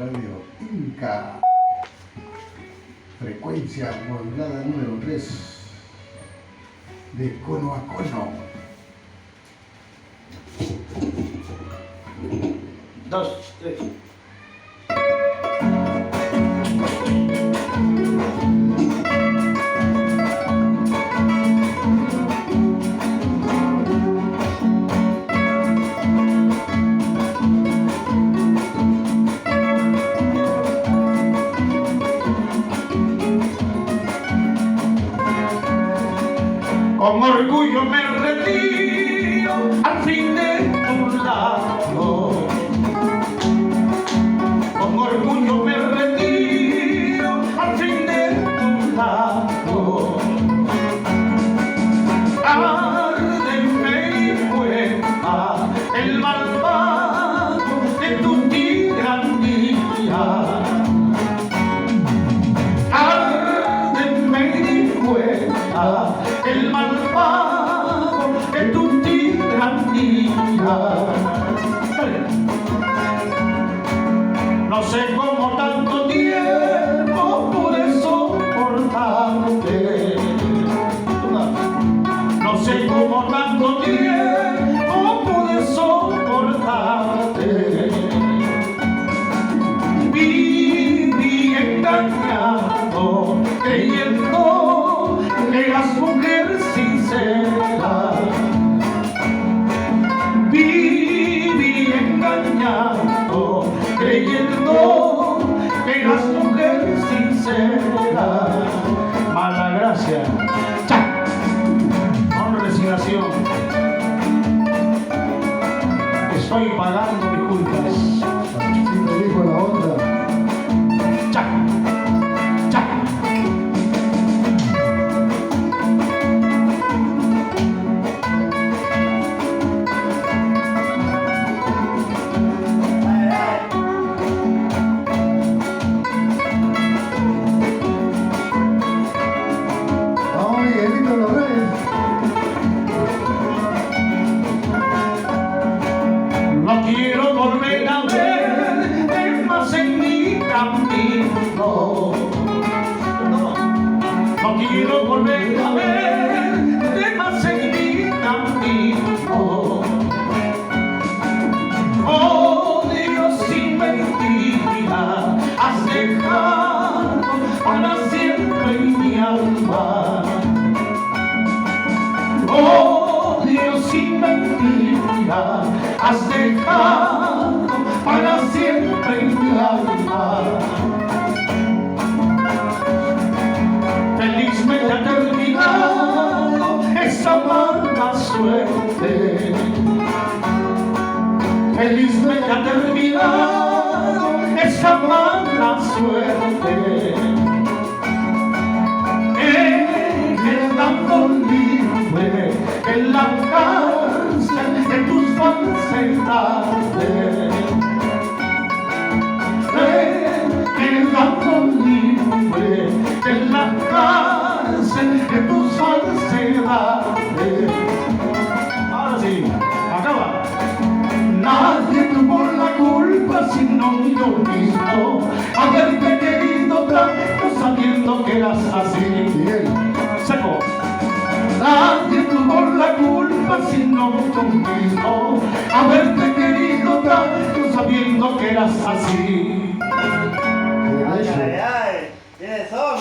Radio Inca, frecuencia modulada número 3, de cono a cono. 2, 3. Con orgullo me retiro al fin de tu lado. Con orgullo me retiro al fin de tu lado. Arde mi cuenta el malvado de tu tiranía. Arde mi cuenta el malvado de tu tiranía. No sé cómo tanto tiempo pude soportarte. No sé cómo tanto tiempo pude soportarte. Viví engañado, creyendo que eras mujer sincera. Viví engañado, creyendo que eras mujer sincera. Mala gracia, ¡cha! Con resignación estoy pagando mis culpas. Así me dijo la onda. ¡Cha! ¡Cha! Vamos, Miguelito Los Reyes. No quiero volver a verte más en mi camino. No quiero volver a verte más en mi camino. Oh Dios, sin mentira has dejado para siempre mi alma. Oh Dios, sin mentira has dejado para siempre mi alma. Felizmente ha terminado esa mala suerte. Felizmente ha terminado esa mala suerte. Quedando libre en la cárcel de tus falsedades. Quedando libre en la cárcel de tus falsedades. Ahora sí, acaba. Nadie tuvo la culpa sino yo mismo, haberte querido tanto sabiendo que eras así. Miguel. Seco. Nadie tuvo la culpa sino tú mismo, haberte querido tanto sabiendo que eras así. Miguel. Ay, ¿quiénes son?